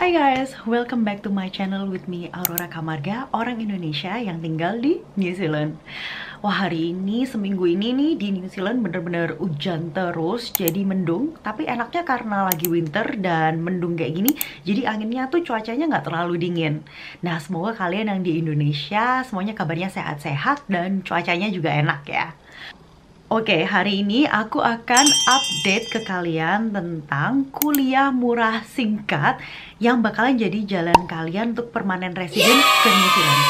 Hai guys, welcome back to my channel with me Aurora Camarga, orang Indonesia yang tinggal di New Zealand. Wah, hari ini, seminggu ini nih di New Zealand bener-bener hujan terus, jadi mendung. Tapi enaknya karena lagi winter dan mendung kayak gini, jadi anginnya tuh cuacanya nggak terlalu dingin. Nah, semoga kalian yang di Indonesia semuanya kabarnya sehat-sehat dan cuacanya juga enak ya. Oke, hari ini aku akan update ke kalian tentang kuliah murah singkat yang bakalan jadi jalan kalian untuk permanent resident ke New Zealand.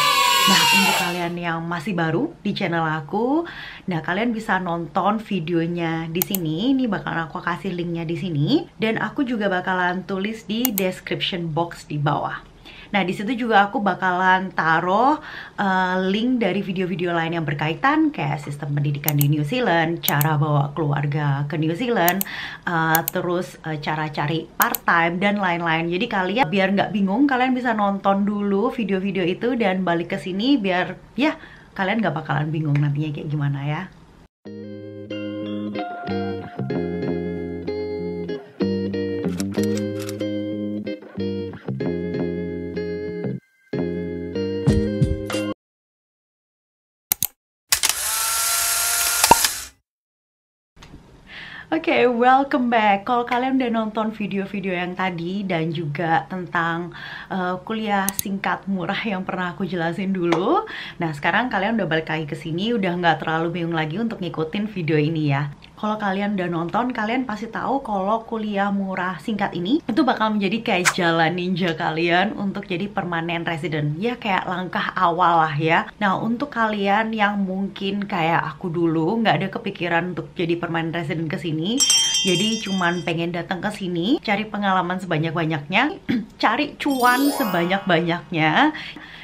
Nah, untuk kalian yang masih baru di channel aku, nah kalian bisa nonton videonya di sini. Ini bakalan aku kasih linknya di sini, dan aku juga bakalan tulis di description box di bawah. Nah, di situ juga aku bakalan taruh link dari video-video lain yang berkaitan kayak sistem pendidikan di New Zealand, cara bawa keluarga ke New Zealand, terus cara cari part-time dan lain-lain. Jadi kalian biar nggak bingung, kalian bisa nonton dulu video-video itu dan balik ke sini biar ya kalian nggak bakalan bingung nantinya kayak gimana ya. Oke, welcome back. Kalau kalian udah nonton video-video yang tadi dan juga tentang kuliah singkat murah yang pernah aku jelasin dulu, nah sekarang kalian udah balik lagi ke sini, udah nggak terlalu bingung lagi untuk ngikutin video ini ya. Kalau kalian udah nonton, kalian pasti tahu kalau kuliah murah singkat ini itu bakal menjadi kayak jalan ninja kalian untuk jadi permanent resident. Ya kayak langkah awal lah ya. Nah, untuk kalian yang mungkin kayak aku dulu nggak ada kepikiran untuk jadi permanent resident ke sini, jadi cuman pengen datang ke sini, cari pengalaman sebanyak-banyaknya, cari cuan sebanyak-banyaknya,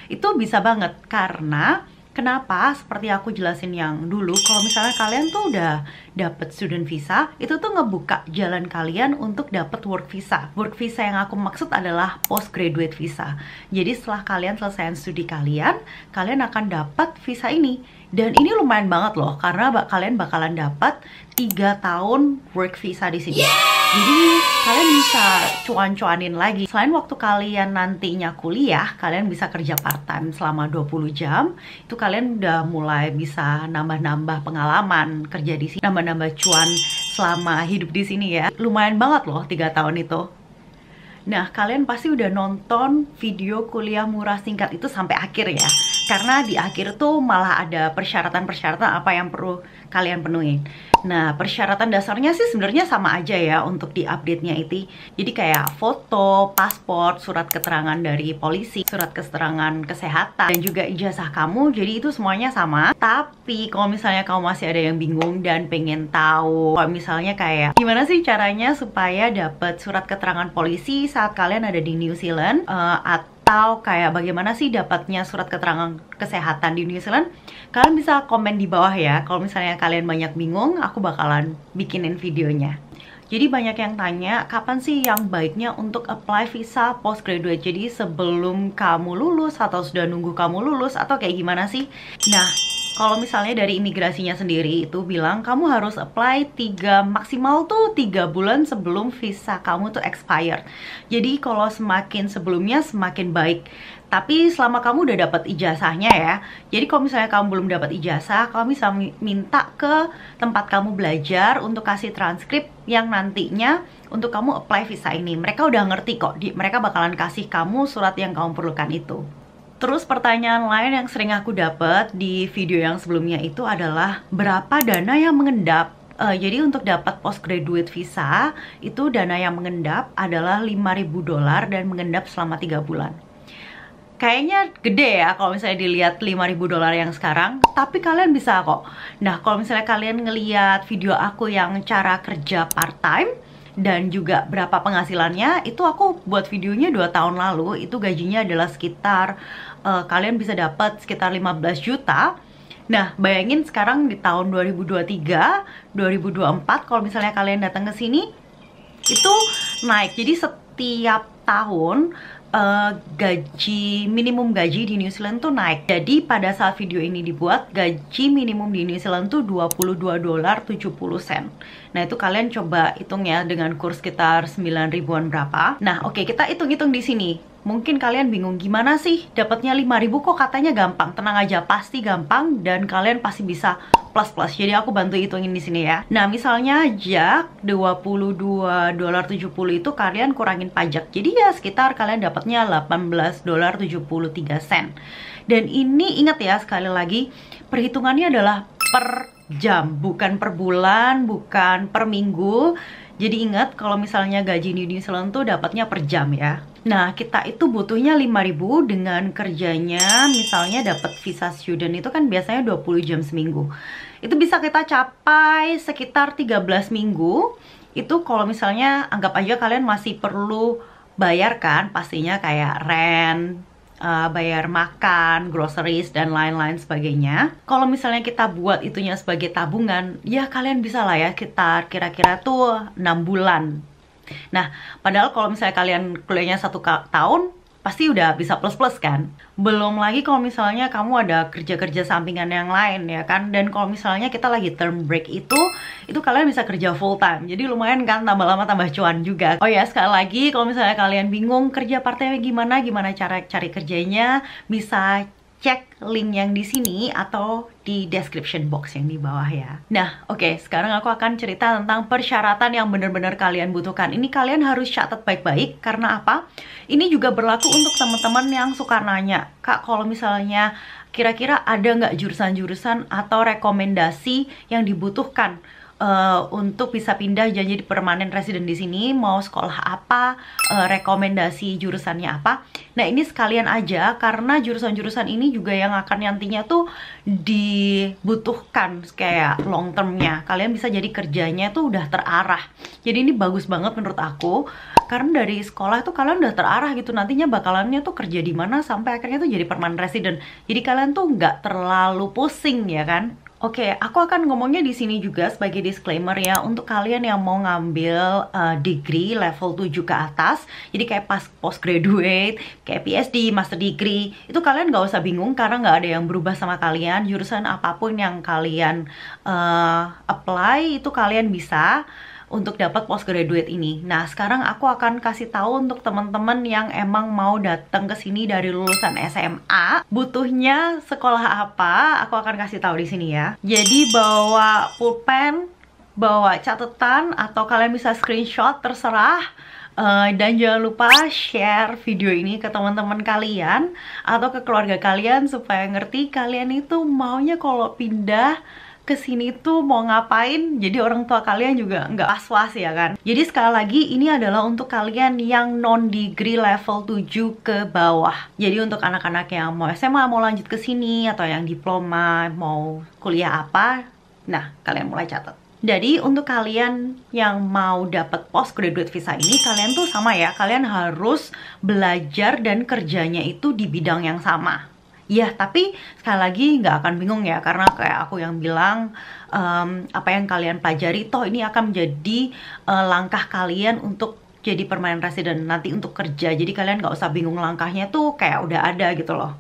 itu bisa banget. Karena kenapa? Seperti aku jelasin yang dulu, kalau misalnya kalian tuh udah dapet student visa, itu tuh ngebuka jalan kalian untuk dapet work visa. Work visa yang aku maksud adalah postgraduate visa. Jadi setelah kalian selesai studi kalian akan dapat visa ini. Dan ini lumayan banget loh, karena kalian bakalan dapat 3 tahun work visa di sini. Jadi kalian bisa cuan-cuanin lagi. Selain waktu kalian nantinya kuliah, kalian bisa kerja part-time selama 20 jam. Itu kalian udah mulai bisa nambah-nambah pengalaman kerja di sini, nambah-nambah cuan selama hidup di sini ya. Lumayan banget loh 3 tahun itu. Nah, kalian pasti udah nonton video kuliah murah singkat itu sampai akhir ya. Karena di akhir tuh malah ada persyaratan-persyaratan apa yang perlu kalian penuhi. Nah, persyaratan dasarnya sih sebenarnya sama aja ya untuk di update-nya itu. Jadi kayak foto, paspor, surat keterangan dari polisi, surat keterangan kesehatan, dan juga ijazah kamu. Jadi itu semuanya sama. Tapi kalau misalnya kamu masih ada yang bingung dan pengen tahu, kalau misalnya kayak gimana sih caranya supaya dapat surat keterangan polisi saat kalian ada di New Zealand, atau kayak bagaimana sih dapatnya surat keterangan kesehatan di New Zealand, kalian bisa komen di bawah ya. Kalau misalnya kalian banyak bingung, aku bakalan bikinin videonya. Jadi banyak yang tanya, kapan sih yang baiknya untuk apply visa postgraduate? Jadi sebelum kamu lulus atau sudah nunggu kamu lulus atau kayak gimana sih? Nah, kalau misalnya dari imigrasinya sendiri itu bilang kamu harus apply maksimal tuh 3 bulan sebelum visa kamu tuh expired. Jadi kalau semakin sebelumnya semakin baik. Tapi selama kamu udah dapat ijazahnya ya. Jadi kalau misalnya kamu belum dapat ijazah, kamu bisa minta ke tempat kamu belajar untuk kasih transkrip yang nantinya untuk kamu apply visa ini. Mereka udah ngerti kok, mereka bakalan kasih kamu surat yang kamu perlukan itu. Terus pertanyaan lain yang sering aku dapat di video yang sebelumnya itu adalah berapa dana yang mengendap. Jadi untuk dapat postgraduate visa itu dana yang mengendap adalah $5.000 dan mengendap selama 3 bulan. Kayaknya gede ya kalau misalnya dilihat $5.000 yang sekarang, tapi kalian bisa kok. Nah, kalau misalnya kalian ngeliat video aku yang cara kerja part-time dan juga berapa penghasilannya, itu aku buat videonya 2 tahun lalu. Itu gajinya adalah sekitar kalian bisa dapat sekitar 15 juta. Nah, bayangin sekarang di tahun 2023, 2024 kalau misalnya kalian datang ke sini itu naik. Jadi setiap tahun gaji minimum gaji di New Zealand tuh naik. Jadi pada saat video ini dibuat, gaji minimum di New Zealand tuh 22 dolar 70 sen. Nah, itu kalian coba hitung ya dengan kurs sekitar 9 ribuan berapa. Nah, oke, kita hitung-hitung di sini. Mungkin kalian bingung gimana sih dapatnya 5.000 kok katanya gampang. Tenang aja, pasti gampang dan kalian pasti bisa plus-plus. Jadi aku bantu hitungin di sini ya. Nah, misalnya aja 22 dolar 70 itu kalian kurangin pajak. Jadi ya sekitar kalian dapatnya 18 dolar 73 sen. Dan ini ingat ya, sekali lagi perhitungannya adalah per jam, bukan per bulan, bukan per minggu. Jadi ingat kalau misalnya gaji di New Zealand tuh dapatnya per jam ya. Nah, kita itu butuhnya 5.000 dengan kerjanya misalnya dapat visa student itu kan biasanya 20 jam seminggu. Itu bisa kita capai sekitar 13 minggu. Itu kalau misalnya anggap aja kalian masih perlu bayar kan, pastinya kayak rent, bayar makan, groceries, dan lain-lain sebagainya. Kalau misalnya kita buat itunya sebagai tabungan, ya kalian bisa lah ya, kita kira-kira tuh 6 bulan. Nah, padahal kalau misalnya kalian kuliahnya 1 tahun, pasti udah bisa plus-plus kan? Belum lagi kalau misalnya kamu ada kerja-kerja sampingan yang lain ya kan? Dan kalau misalnya kita lagi term break itu kalian bisa kerja full time. Jadi lumayan kan, tambah lama tambah cuan juga. Oh ya, sekali lagi kalau misalnya kalian bingung kerja part-time gimana cara cari kerjanya, bisa cek link yang di sini atau di description box yang di bawah ya. Nah, oke, sekarang aku akan cerita tentang persyaratan yang benar-benar kalian butuhkan. Ini kalian harus catat baik-baik, karena apa? Ini juga berlaku untuk teman-teman yang suka nanya, Kak, kalau misalnya kira-kira ada nggak jurusan-jurusan atau rekomendasi yang dibutuhkan untuk bisa pindah jadi permanen resident di sini, mau sekolah apa, rekomendasi jurusannya apa. Nah, ini sekalian aja karena jurusan-jurusan ini juga yang akan nantinya tuh dibutuhkan kayak long termnya. Kalian bisa jadi kerjanya tuh udah terarah. Jadi ini bagus banget menurut aku karena dari sekolah tuh kalian udah terarah gitu, nantinya bakalannya tuh kerja di mana sampai akhirnya tuh jadi permanent resident. Jadi kalian tuh nggak terlalu pusing ya kan. Oke, aku akan ngomongnya di sini juga sebagai disclaimer ya, untuk kalian yang mau ngambil degree level 7 ke atas, jadi kayak pas postgraduate, kayak PhD, master degree, itu kalian nggak usah bingung karena nggak ada yang berubah sama kalian. Jurusan apapun yang kalian apply, itu kalian bisa untuk dapat postgraduate ini. Nah, sekarang aku akan kasih tahu untuk teman-teman yang emang mau datang ke sini dari lulusan SMA, butuhnya sekolah apa, aku akan kasih tahu di sini ya. Jadi bawa pulpen, bawa catatan, atau kalian bisa screenshot, terserah. Dan jangan lupa share video ini ke teman-teman kalian atau ke keluarga kalian supaya ngerti kalian itu maunya kalau pindah ke sini tuh mau ngapain, jadi orang tua kalian juga nggak was-was ya kan. Jadi sekali lagi ini adalah untuk kalian yang non degree level 7 ke bawah. Jadi untuk anak-anak yang mau SMA mau lanjut ke sini atau yang diploma mau kuliah apa, nah kalian mulai catat. Jadi untuk kalian yang mau dapat postgraduate visa ini, kalian tuh sama ya, kalian harus belajar dan kerjanya itu di bidang yang sama. Ya, tapi sekali lagi nggak akan bingung ya, karena kayak aku yang bilang, apa yang kalian pelajari, toh ini akan menjadi langkah kalian untuk jadi permanent resident nanti untuk kerja. Jadi kalian nggak usah bingung, langkahnya tuh kayak udah ada gitu loh.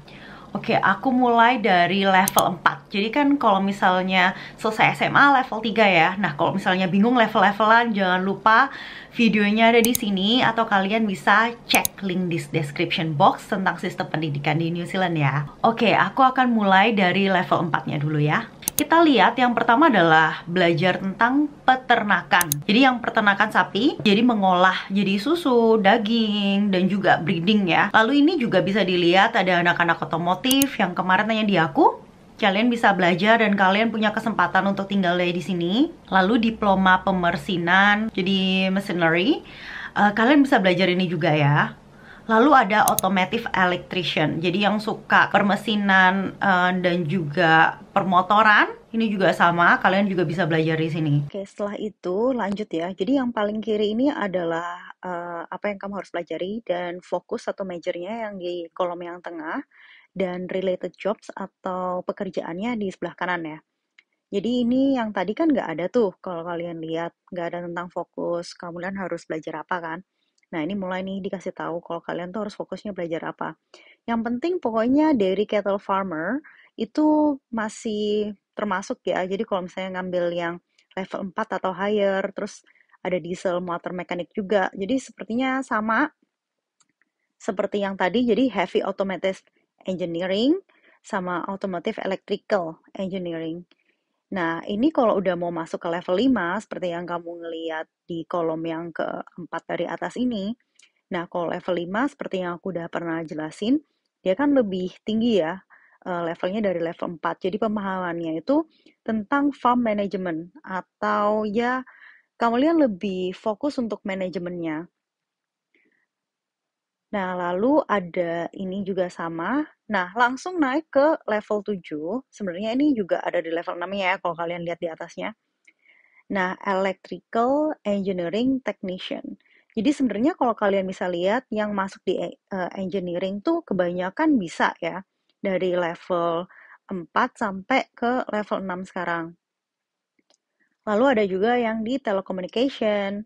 Oke, aku mulai dari level 4. Jadi kan kalau misalnya selesai SMA level 3 ya. Nah, kalau misalnya bingung level-levelan, jangan lupa videonya ada di sini atau kalian bisa cek link di description box tentang sistem pendidikan di New Zealand ya. Oke, aku akan mulai dari level 4-nya dulu ya. Kita lihat yang pertama adalah belajar tentang peternakan. Jadi yang peternakan sapi, jadi mengolah jadi susu, daging, dan juga breeding ya. Lalu ini juga bisa dilihat ada anak-anak otomotif yang kemarin tanya di aku. Kalian bisa belajar dan kalian punya kesempatan untuk tinggal di sini. Lalu diploma pemersinan, jadi machinery. Kalian bisa belajar ini juga ya. Lalu ada automotive electrician, jadi yang suka permesinan dan juga permotoran, ini juga sama, kalian juga bisa belajar di sini. Oke, setelah itu lanjut ya. Jadi yang paling kiri ini adalah apa yang kamu harus pelajari dan fokus atau majornya yang di kolom yang tengah, dan related jobs atau pekerjaannya di sebelah kanan ya. Jadi ini yang tadi kan nggak ada tuh, kalau kalian lihat nggak ada tentang fokus, kemudian harus belajar apa kan. Nah, ini mulai nih dikasih tahu kalau kalian tuh harus fokusnya belajar apa. Yang penting pokoknya dairy cattle farmer itu masih termasuk ya. Jadi kalau misalnya ngambil yang level 4 atau higher, terus ada diesel motor mekanik juga. Jadi sepertinya sama seperti yang tadi, jadi heavy automated engineering sama automotive electrical engineering. Nah, ini kalau udah mau masuk ke level 5, seperti yang kamu ngeliat di kolom yang keempat dari atas ini, nah kalau level 5, seperti yang aku udah pernah jelasin, dia kan lebih tinggi ya, levelnya dari level 4. Jadi pemahamannya itu tentang farm management, atau ya kalian lebih fokus untuk manajemennya. Nah, lalu ada ini juga sama. Nah, langsung naik ke level 7. Sebenarnya ini juga ada di level 6 ya, kalau kalian lihat di atasnya. Nah, Electrical Engineering Technician. Jadi sebenarnya kalau kalian bisa lihat, yang masuk di engineering tuh kebanyakan bisa ya, dari level 4 sampai ke level 6 sekarang. Lalu ada juga yang di telecommunication,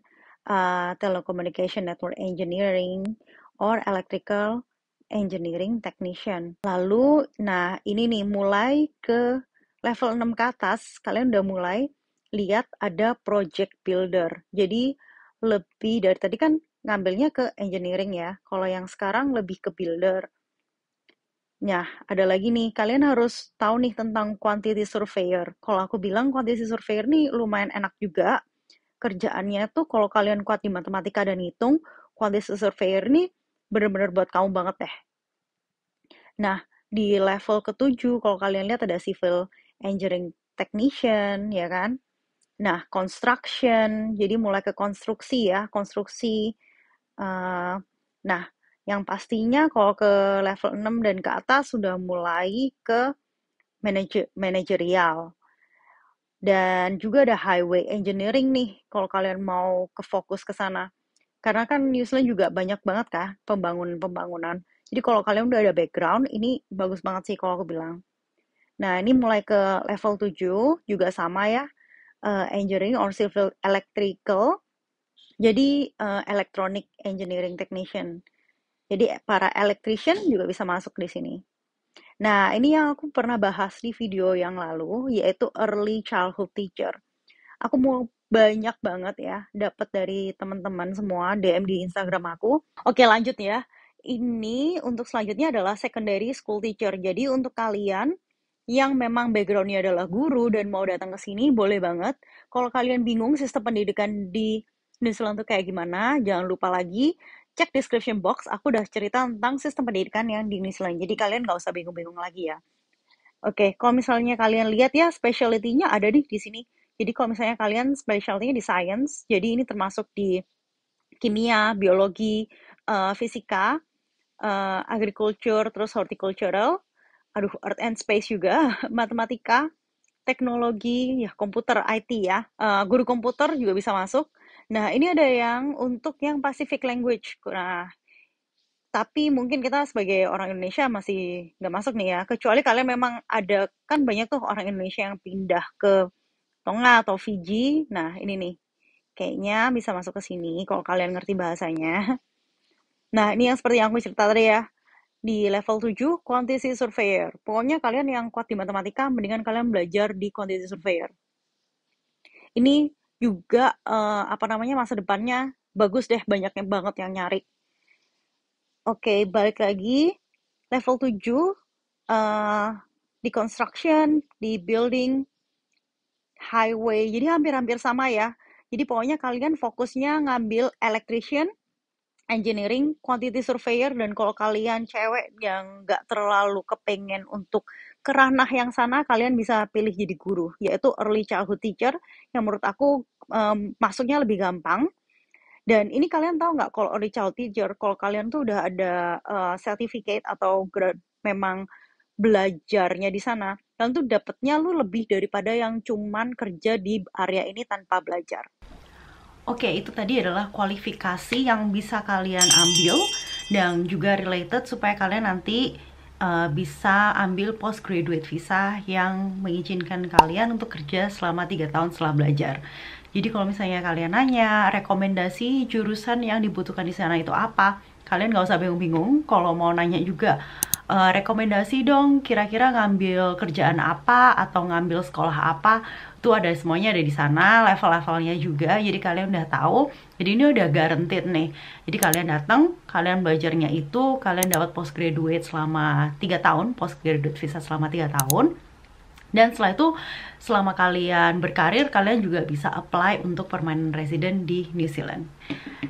telecommunication network engineering, or electrical engineering technician. Lalu, nah ini nih mulai ke level 6 ke atas, kalian udah mulai lihat ada project builder. Jadi lebih dari tadi kan ngambilnya ke engineering ya, kalau yang sekarang lebih ke builder. Nah, ada lagi nih, kalian harus tahu nih tentang quantity surveyor. Kalau aku bilang quantity surveyor nih lumayan enak juga. Kerjaannya tuh kalau kalian kuat di matematika dan hitung, quantity surveyor nih bener-bener buat kamu banget deh. Nah, di level ke-7, kalau kalian lihat ada civil engineering technician, ya kan? Nah, construction, jadi mulai ke konstruksi ya, konstruksi. Nah, yang pastinya kalau ke level 6 dan ke atas sudah mulai ke manajerial. Dan juga ada highway engineering nih, kalau kalian mau ke fokus ke sana. Karena kan New Zealand juga banyak banget kah pembangunan. Jadi kalau kalian udah ada background, ini bagus banget sih kalau aku bilang. Nah, ini mulai ke level 7, juga sama ya, engineering or civil electrical. Jadi electronic engineering technician. Jadi para electrician juga bisa masuk di sini. Nah, ini yang aku pernah bahas di video yang lalu, yaitu early childhood teacher. Aku mau banyak banget ya dapat dari teman-teman semua DM di Instagram aku. Oke, lanjut ya. Ini untuk selanjutnya adalah secondary school teacher. Jadi untuk kalian yang memang backgroundnya adalah guru dan mau datang ke sini, boleh banget. Kalau kalian bingung sistem pendidikan di New Zealand tuh kayak gimana, jangan lupa lagi cek description box. Aku udah cerita tentang sistem pendidikan yang di New Zealand. Jadi kalian nggak usah bingung-bingung lagi ya. Oke, kalau misalnya kalian lihat ya, specialty-nya ada di sini. Jadi kalau misalnya kalian specialty-nya di science, jadi ini termasuk di kimia, biologi, fisika, agriculture, terus horticultural, earth and space juga, matematika, teknologi, ya komputer, IT ya, guru komputer juga bisa masuk. Nah, ini ada yang untuk yang Pacific language. Nah, tapi mungkin kita sebagai orang Indonesia masih nggak masuk nih ya, kecuali kalian memang ada, kan banyak tuh orang Indonesia yang pindah ke Tonga atau Fiji. Nah, ini nih, kayaknya bisa masuk ke sini kalau kalian ngerti bahasanya. Nah, ini yang seperti yang aku cerita tadi ya, di level 7, quantity surveyor. Pokoknya kalian yang kuat di matematika, mendingan kalian belajar di quantity surveyor. Ini juga, apa namanya, masa depannya bagus deh, banyaknya banget yang nyari. Oke, balik lagi, level 7, di construction, di building, highway, jadi hampir-hampir sama ya. Jadi pokoknya kalian fokusnya ngambil electrician, engineering, quantity surveyor, dan kalau kalian cewek yang nggak terlalu kepengen untuk ke ranah yang sana, kalian bisa pilih jadi guru, yaitu early childhood teacher, yang menurut aku masuknya lebih gampang. Dan ini kalian tahu nggak, kalau early childhood teacher, kalau kalian tuh udah ada certificate atau memang belajarnya di sana, kalian tuh dapetnya lu lebih daripada yang cuman kerja di area ini tanpa belajar. Oke, itu tadi adalah kualifikasi yang bisa kalian ambil dan juga related supaya kalian nanti bisa ambil postgraduate visa yang mengizinkan kalian untuk kerja selama 3 tahun setelah belajar. Jadi kalau misalnya kalian nanya rekomendasi jurusan yang dibutuhkan di sana itu apa, kalian nggak usah bingung-bingung. Kalau mau nanya juga, rekomendasi dong kira-kira ngambil kerjaan apa atau ngambil sekolah apa, itu ada semuanya, ada di sana, level-levelnya juga, jadi kalian udah tahu. Jadi ini udah guaranteed nih. Jadi kalian datang, kalian belajarnya itu, kalian dapat postgraduate selama 3 tahun, postgraduate visa selama 3 tahun. Dan setelah itu, selama kalian berkarir, kalian juga bisa apply untuk permanent resident di New Zealand.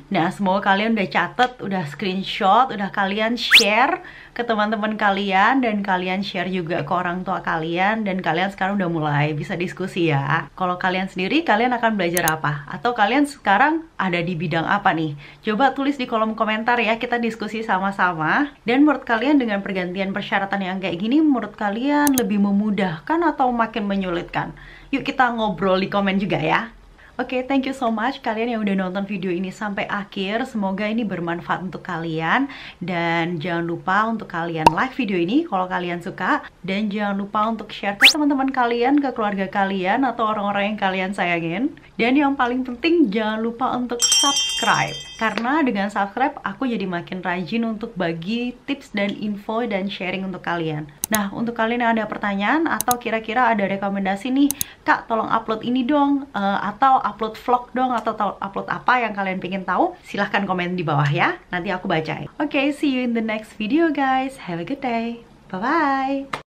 Nah, semoga kalian udah catat, udah screenshot, udah kalian share ke teman-teman kalian, dan kalian share juga ke orang tua kalian, dan kalian sekarang udah mulai bisa diskusi ya. Kalau kalian sendiri, kalian akan belajar apa? Atau kalian sekarang ada di bidang apa nih? Coba tulis di kolom komentar ya, kita diskusi sama-sama. Dan menurut kalian dengan pergantian persyaratan yang kayak gini, menurut kalian lebih memudahkan atau makin menyulitkan? Yuk kita ngobrol di komen juga ya. Oke, thank you so much kalian yang udah nonton video ini sampai akhir. Semoga ini bermanfaat untuk kalian. Dan jangan lupa untuk kalian like video ini kalau kalian suka. Dan jangan lupa untuk share ke teman-teman kalian, ke keluarga kalian, atau orang-orang yang kalian sayangin. Dan yang paling penting, jangan lupa untuk subscribe. Karena dengan subscribe, aku jadi makin rajin untuk bagi tips dan info dan sharing untuk kalian. Nah, untuk kalian yang ada pertanyaan atau kira-kira ada rekomendasi nih, Kak tolong upload ini dong, atau upload vlog dong, atau upload apa yang kalian pengen tahu, silahkan komen di bawah ya, nanti aku bacain. Oke, see you in the next video guys, have a good day, bye bye.